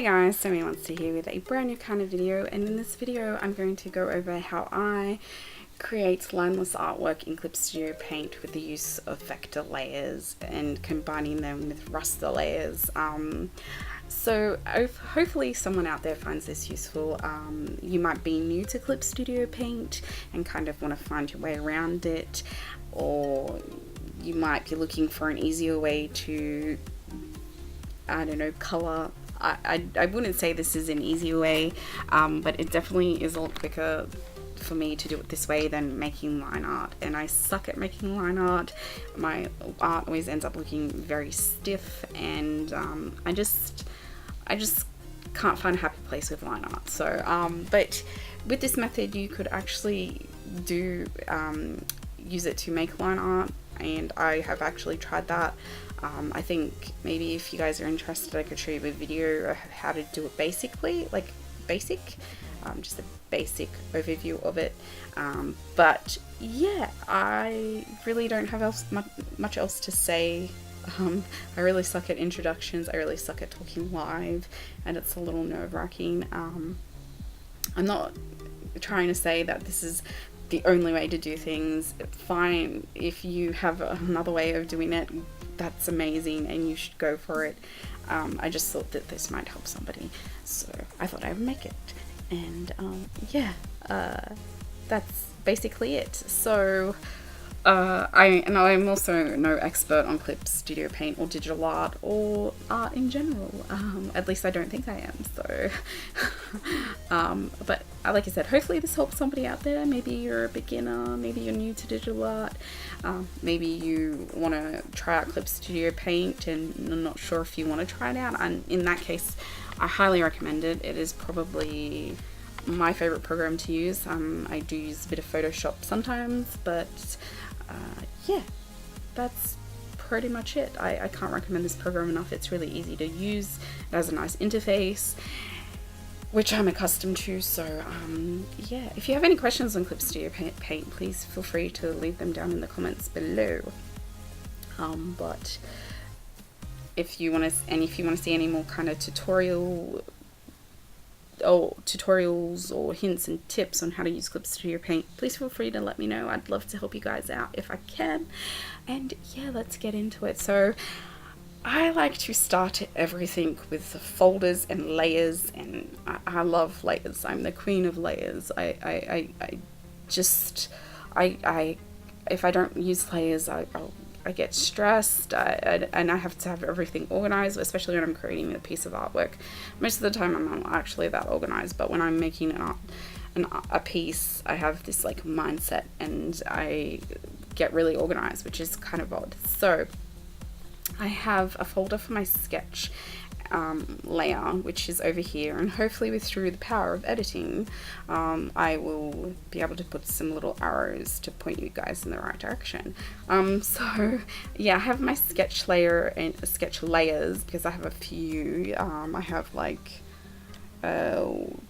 guys, Sammy Monster here with a brand new kind of video, and in this video I'm going to go over how I create lineless artwork in Clip Studio Paint with the use of vector layers and combining them with raster layers. So hopefully someone out there finds this useful. You might be new to Clip Studio Paint and kind of want to find your way around it, or you might be looking for an easier way to, I don't know, color. I wouldn't say this is an easy way, but it definitely is a lot quicker for me to do it this way than making line art, and I suck at making line art. My art always ends up looking very stiff, and I just can't find a happy place with line art. So but with this method you could actually do use it to make line art, and I have actually tried that. I think maybe if you guys are interested I could show you a video of how to do it basically, like just a basic overview of it, but yeah, I really don't have much else to say. I really suck at introductions, I really suck at talking live, and it's a little nerve-wracking. I'm not trying to say that this is the only way to do things. Fine, if you have another way of doing it, that's amazing and you should go for it. I just thought that this might help somebody, so I thought I would make it, and yeah, that's basically it. So I'm also no expert on Clip Studio Paint or digital art or art in general. At least I don't think I am. So, but like I said, hopefully this helps somebody out there. Maybe you're a beginner, maybe you're new to digital art, maybe you want to try out Clip Studio Paint and you're not sure if you want to try it out. And in that case, I highly recommend it. It is probably my favorite program to use. I do use a bit of Photoshop sometimes, but yeah, that's pretty much it. I can't recommend this program enough. It's really easy to use. It has a nice interface, which I'm accustomed to. So yeah, if you have any questions on Clip Studio Paint, please feel free to leave them down in the comments below. But if you want to see any more kind of tutorials or hints and tips on how to use Clip Studio Paint, please feel free to let me know. I'd love to help you guys out if I can. And yeah, let's get into it. So I like to start everything with folders and layers, and I love layers. I'm the queen of layers. I if I don't use layers, I get stressed, and I have to have everything organized, especially when I'm creating a piece of artwork. Most of the time I'm not actually that organized, but when I'm making a piece, I have this like mindset and I get really organized, which is kind of odd. So I have a folder for my sketch layer, which is over here, and hopefully through the power of editing I will be able to put some little arrows to point you guys in the right direction. So yeah, I have my sketch layer and sketch layers because I have a few. I have like 2,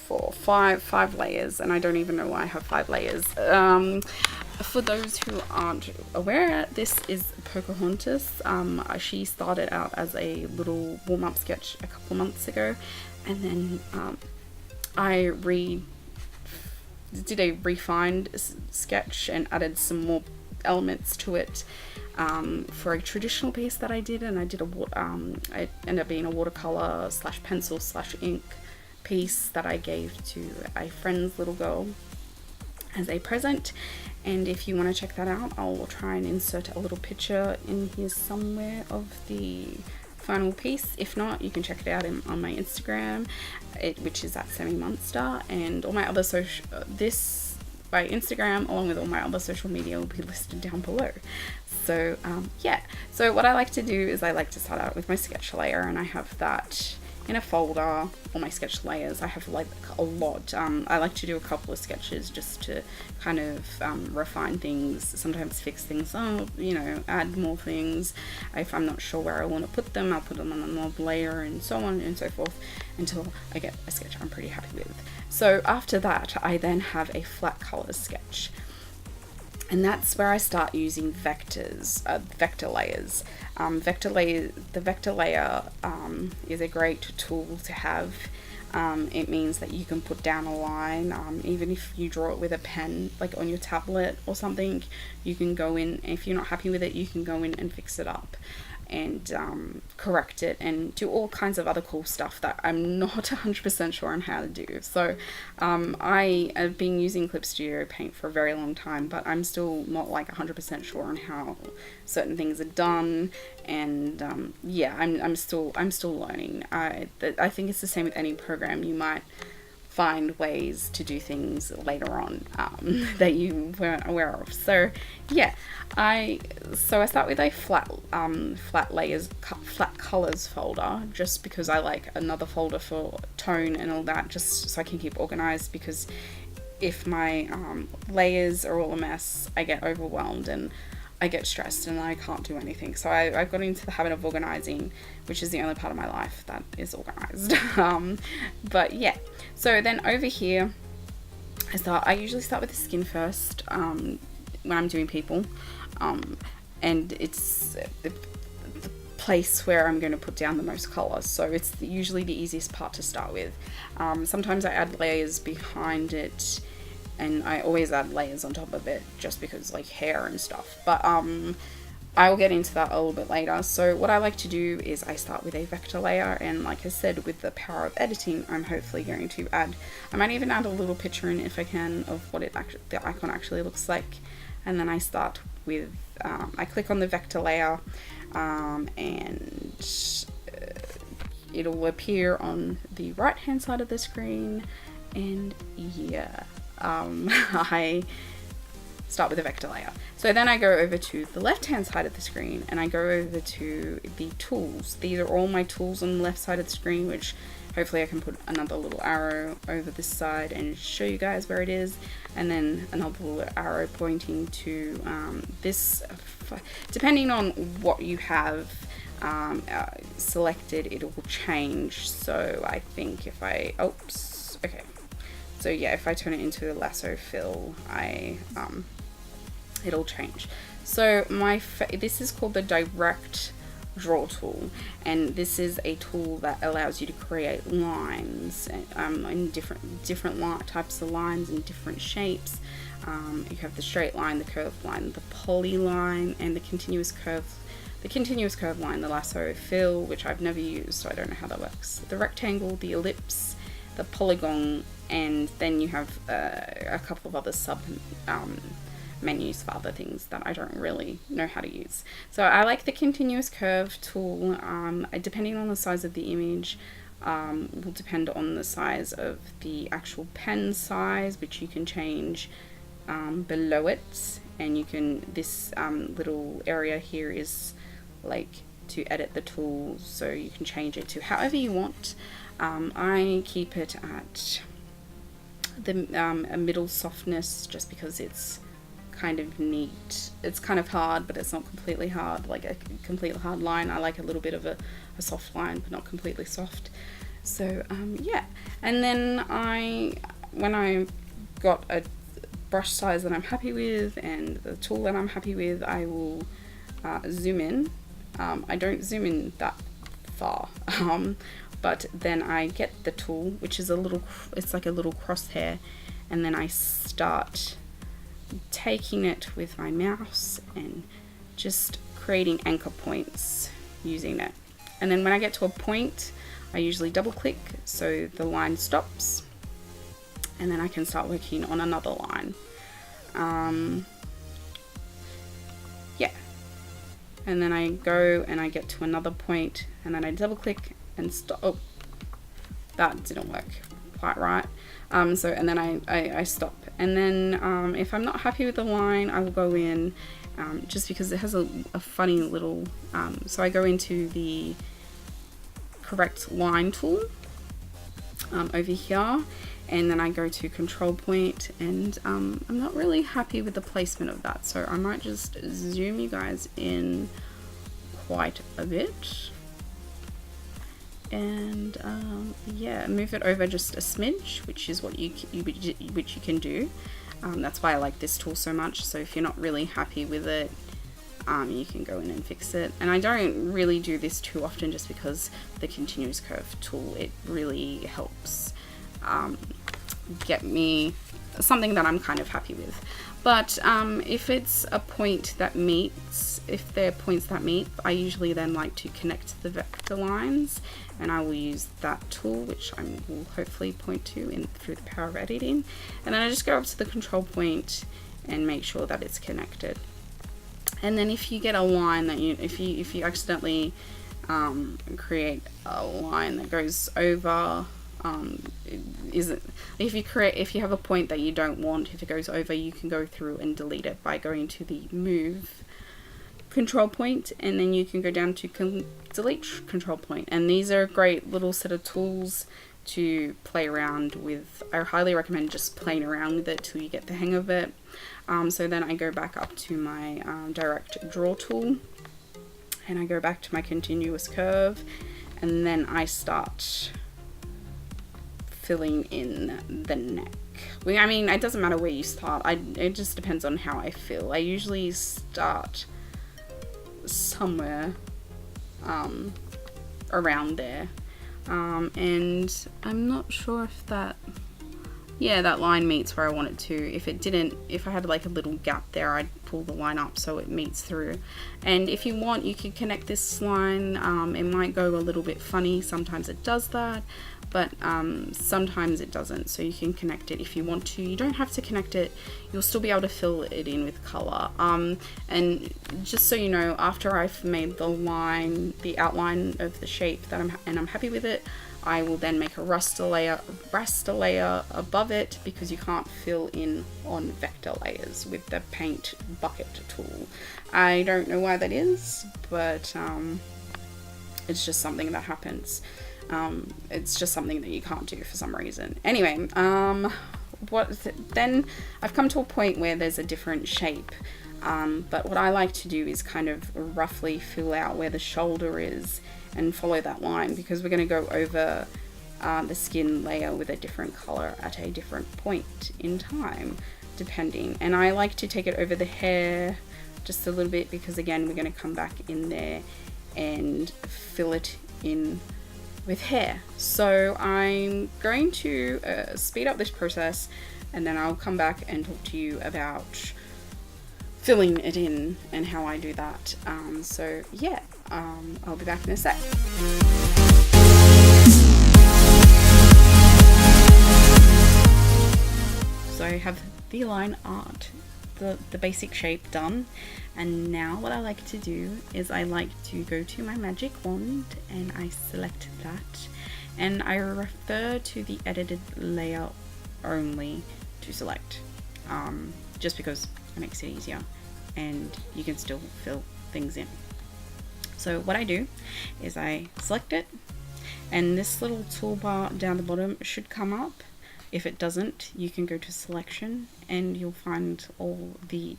4, 5 layers, and I don't even know why I have 5 layers. For those who aren't aware, this is Pocahontas. She started out as a little warm-up sketch a couple months ago, and then I did a refined sketch and added some more elements to it for a traditional piece that I did, and I did it ended up being a watercolor / pencil / ink piece that I gave to a friend's little girl as a present. And if you want to check that out, I'll try and insert a little picture in here somewhere of the final piece. If not, you can check it out on my Instagram, which is at Sammy Monster, and all my other my Instagram along with all my other social media will be listed down below. So yeah, so what I like to do is I like to start out with my sketch layer, and I have that in a folder. All my sketch layers, I have like a lot. I like to do a couple of sketches just to kind of refine things, sometimes fix things up, you know, add more things. If I'm not sure where I want to put them, I'll put them on another layer, and so on and so forth, until I get a sketch I'm pretty happy with. So after that, I then have a flat color sketch. And that's where I start using vectors, vector layers. The vector layer is a great tool to have. It means that you can put down a line, even if you draw it with a pen, like on your tablet or something, you can go in, if you're not happy with it, you can go in and fix it up and correct it and do all kinds of other cool stuff that I'm not 100% sure on how to do. So I have been using Clip Studio Paint for a very long time, but I'm still not like 100% sure on how certain things are done. And yeah, I'm still learning. I think it's the same with any program. You might find ways to do things later on that you weren't aware of. So yeah, I start with a flat colors folder, just because I like another folder for tone and all that, just so I can keep organized, because if my layers are all a mess, I get overwhelmed and I get stressed and I can't do anything. So I've got into the habit of organizing, which is the only part of my life that is organized. But yeah, so then over here, I usually start with the skin first when I'm doing people. And it's the place where I'm going to put down the most color. So it's usually the easiest part to start with. Sometimes I add layers behind it, and I always add layers on top of it just because, like, hair and stuff. But I will get into that a little bit later. So what I like to do is I start with a vector layer, and like I said, with the power of editing, I'm hopefully going to I might even add a little picture in if I can of what the icon actually looks like. And then I start with, I click on the vector layer, and it'll appear on the right hand side of the screen, and yeah. I start with the vector layer. So then I go over to the left hand side of the screen, and I go over to the tools. These are all my tools on the left side of the screen, which hopefully I can put another little arrow over this side and show you guys where it is, and then another little arrow pointing to this. Depending on what you have selected, it will change. So I think if I, oops, okay. So yeah, if I turn it into a lasso fill, it'll change. So this is called the Direct Draw tool, and this is a tool that allows you to create lines in different types of lines in different shapes. You have the straight line, the curved line, the poly line, and the continuous curve. The continuous curve line, the lasso fill, which I've never used, so I don't know how that works. The rectangle, the ellipse, the polygon, and then you have a couple of other sub menus for other things that I don't really know how to use. So I like the continuous curve tool. Depending on the size of the image, will depend on the size of the actual pen size, which you can change below it. And you can, this little area here is like to edit the tool, so you can change it to however you want. I keep it at the a middle softness, just because it's kind of neat. It's kind of hard, but it's not completely hard, like a completely hard line. I like a little bit of a soft line, but not completely soft. So yeah, and then when I got a brush size that I'm happy with and the tool that I'm happy with, I will zoom in. I don't zoom in that far, but then I get the tool, which is it's like a little crosshair, and then I start taking it with my mouse and just creating anchor points using it. And then when I get to a point, I usually double click so the line stops, and then I can start working on another line. Yeah, and then I go and I get to another point, and then I double click and stop. Oh, that didn't work quite right. And then I stop, and then if I'm not happy with the line, I will go in, just because it has a funny little, so I go into the correct line tool over here, and then I go to control point, and I'm not really happy with the placement of that, so I might just zoom you guys in quite a bit, and yeah, move it over just a smidge, which is what you can do. That's why I like this tool so much. So if you're not really happy with it, you can go in and fix it. And I don't really do this too often just because the continuous curve tool, it really helps get me something that I'm kind of happy with. But if it's a point that meets, if there are points that meet, I usually then like to connect the vector lines, and I will use that tool, which I will hopefully point to through the power of editing. And then I just go up to the control point and make sure that it's connected. And then if you get a line that if you accidentally create a line that goes over, if you have a point that you don't want, if it goes over, you can go through and delete it by going to the move control point, and then you can go down to delete control point. And these are a great little set of tools to play around with. I highly recommend just playing around with it till you get the hang of it. So then I go back up to my direct draw tool, and I go back to my continuous curve, and then I start filling in the neck. I mean, it doesn't matter where you start. It just depends on how I feel. I usually start somewhere around there, and I'm not sure if that line meets where I want it to. If it didn't, if I had like a little gap there, I'd pull the line up so it meets through. And if you want, you can connect this line. It might go a little bit funny. Sometimes it does that, but sometimes it doesn't. So you can connect it if you want to. You don't have to connect it. You'll still be able to fill it in with color. And just so you know, after I've made the line, the outline of the shape that I'm happy with it, I will then make a raster layer above it, because you can't fill in on vector layers with the paint bucket tool. I don't know why that is, but it's just something that happens. It's just something that you can't do for some reason. Anyway, then I've come to a point where there's a different shape. But what I like to do is kind of roughly fill out where the shoulder is and follow that line, because we're going to go over the skin layer with a different color at a different point in time, depending. And I like to take it over the hair just a little bit, because again, we're going to come back in there and fill it in with hair. So I'm going to speed up this process, and then I'll come back and talk to you about filling it in and how I do that. So yeah, I'll be back in a sec. So I have the line art, the basic shape done, and now what I like to do is I like to go to my magic wand and I select that, and I refer to the edited layer only to select, just because it makes it easier and you can still fill things in. So what I do is I select it, and this little toolbar down the bottom should come up. If it doesn't, you can go to selection and you'll find all the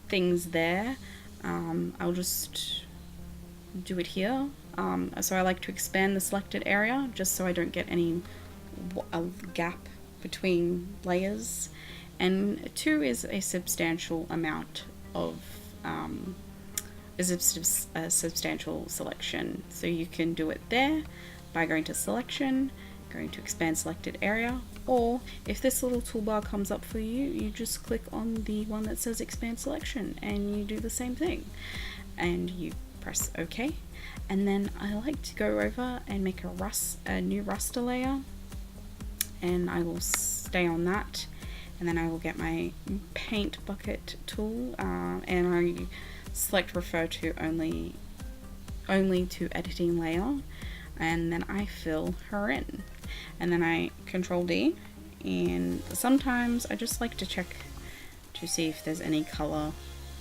things there. I'll just do it here. So I like to expand the selected area just so I don't get any gap between layers. And 2 is a substantial amount of a substantial selection. So you can do it there by going to selection, going to expand selected area, or if this little toolbar comes up for you, you just click on the one that says expand selection and you do the same thing and you press OK. And then I like to go over and make a new raster layer, and I will stay on that, and then I will get my paint bucket tool, and I select refer to only to editing layer, and then I fill her in, and then I Control D, and sometimes I just like to check to see if there's any color,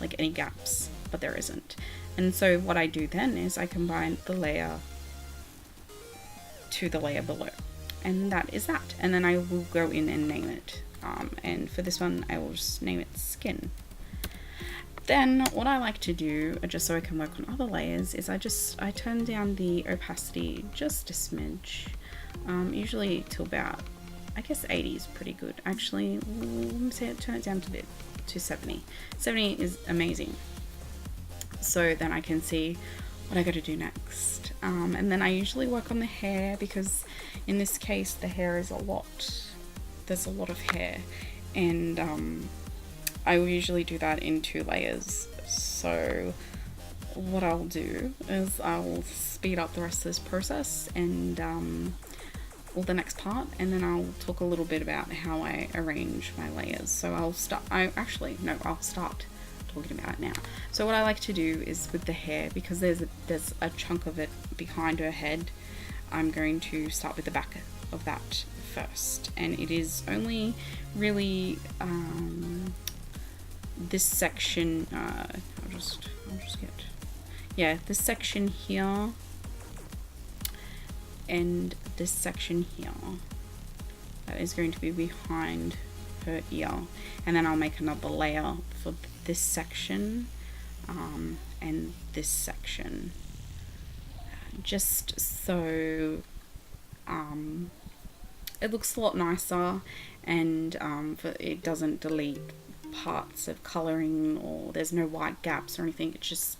like any gaps, but there isn't. And so what I do then is I combine the layer to the layer below, and that is that. And then I will go in and name it, and for this one I will just name it skin. Then what I like to do, just so I can work on other layers, is I turn down the opacity just a smidge, usually to about I guess 80 is pretty good. Actually, let me turn it down to 70. 70 is amazing. So then I can see what I got to do next. And then I usually work on the hair, because in this case the hair is there's a lot of hair, and I will usually do that in 2 layers. So what I'll do is I'll speed up the rest of this process and the next part, and then I'll talk a little bit about how I arrange my layers. So I'll start talking about it now. So what I like to do is with the hair, because there's a chunk of it behind her head, I'm going to start with the back of that first, and it is only really this section. I'll just get this section here and this section here. That is going to be behind her ear, and then I'll make another layer for this section and this section, just so it looks a lot nicer, and it doesn't delete parts of colouring, or there's no white gaps or anything. It just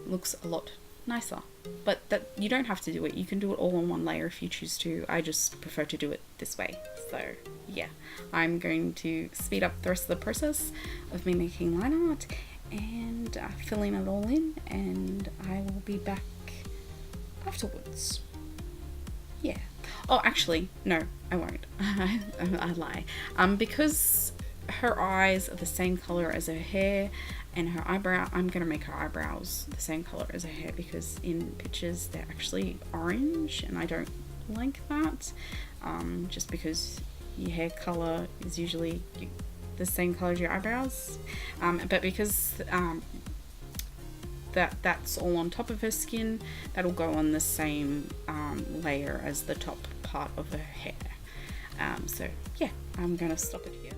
looks a lot nicer. But that you don't have to do it. You can do it all on one layer if you choose to. I just prefer to do it this way. So yeah, I'm going to speed up the rest of the process of me making line art and filling it all in, and I will be back afterwards. Yeah. Oh, actually, no, I won't. I lie. Because her eyes are the same color as her hair, and her eyebrow, I'm going to make her eyebrows the same color as her hair, because in pictures they're actually orange, and I don't like that, just because your hair color is usually the same color as your eyebrows, but because that's all on top of her skin, that'll go on the same layer as the top part of her hair. So yeah, I'm going to stop it here.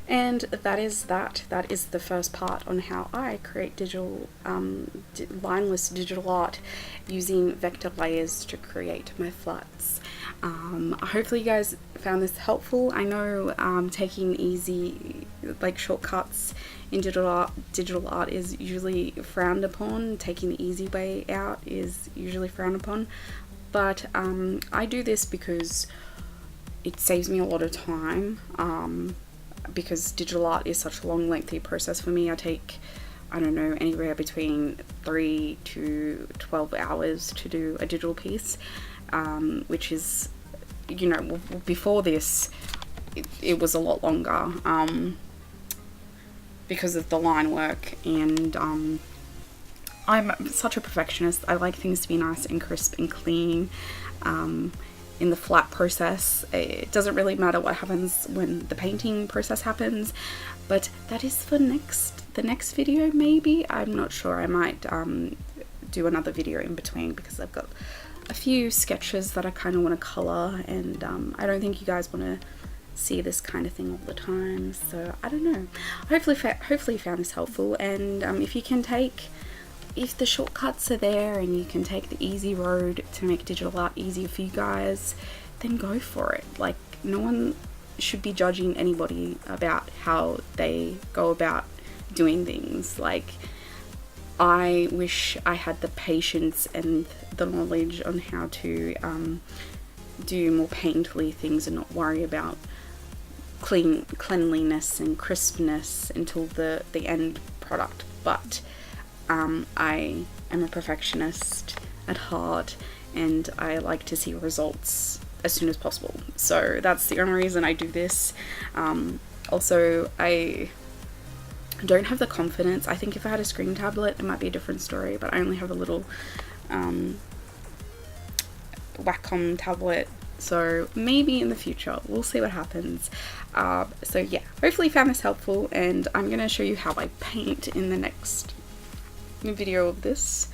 And that is the first part on how I create digital lineless digital art using vector layers to create my flats. Hopefully you guys found this helpful. I know taking easy shortcuts in digital art is usually frowned upon. Taking the easy way out is usually frowned upon, but I do this because it saves me a lot of time, because digital art is such a long, lengthy process for me. I take, I don't know, anywhere between 3 to 12 hours to do a digital piece, which is, you know, before this it was a lot longer, because of the line work, and I'm such a perfectionist. I like things to be nice and crisp and clean. In the flat process, it doesn't really matter what happens when the painting process happens, but that is for the next video maybe. I'm not sure. I might do another video in between because I've got a few sketches that I kind of want to color, and I don't think you guys want to see this kind of thing all the time, so I don't know. Hopefully you found this helpful, and if the shortcuts are there and you can take the easy road to make digital art easier for you guys, then go for it. Like, no one should be judging anybody about how they go about doing things. Like, I wish I had the patience and the knowledge on how to do more painterly things and not worry about cleanliness and crispness until the end product, but I am a perfectionist at heart, and I like to see results as soon as possible. So that's the only reason I do this. Also, I don't have the confidence. I think if I had a screen tablet, it might be a different story, but I only have a little Wacom tablet. So maybe in the future, we'll see what happens. So yeah, hopefully you found this helpful, and I'm going to show you how I paint in the next video of this.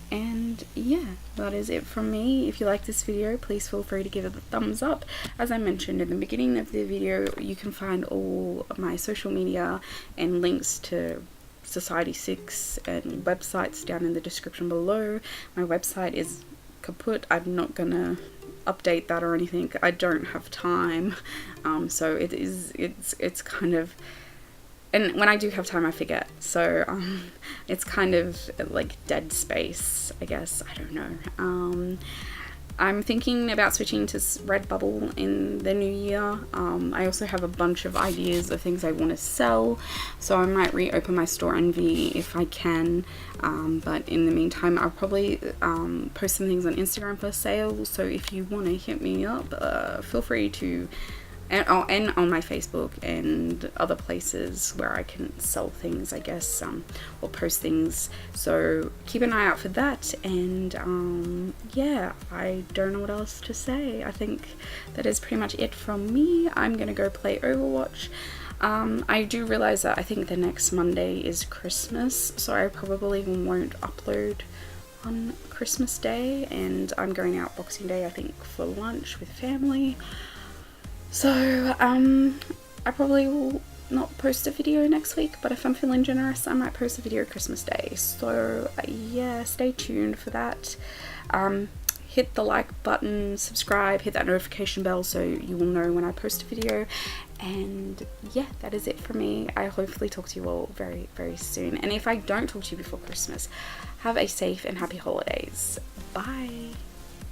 And yeah, that is it from me. If you like this video, please feel free to give it a thumbs up. As I mentioned in the beginning of the video, you can find all of my social media and links to Society 6 and websites down in the description below. My website is kaput. I'm not gonna update that or anything. I don't have time, so it's kind of, and when I do have time I forget, so it's kind of like dead space, I guess. I don't know. I'm thinking about switching to Redbubble in the new year. I also have a bunch of ideas of things I want to sell, so I might reopen my store Envy if I can, but in the meantime I'll probably post some things on Instagram for sale, so if you want to hit me up, feel free to, and on my Facebook and other places where I can sell things, I guess, or post things. So keep an eye out for that. And yeah, I don't know what else to say. I think that is pretty much it from me. I'm gonna go play Overwatch. I do realize that I think the next Monday is Christmas, so I probably won't upload on Christmas Day, and I'm going out Boxing Day, I think, for lunch with family. So I probably will not post a video next week, but if I'm feeling generous, I might post a video Christmas Day. So yeah, stay tuned for that. Hit the like button, subscribe, hit that notification bell so you will know when I post a video. And yeah, that is it for me. I hopefully talk to you all very, very soon. And if I don't talk to you before Christmas, have a safe and happy holidays. Bye.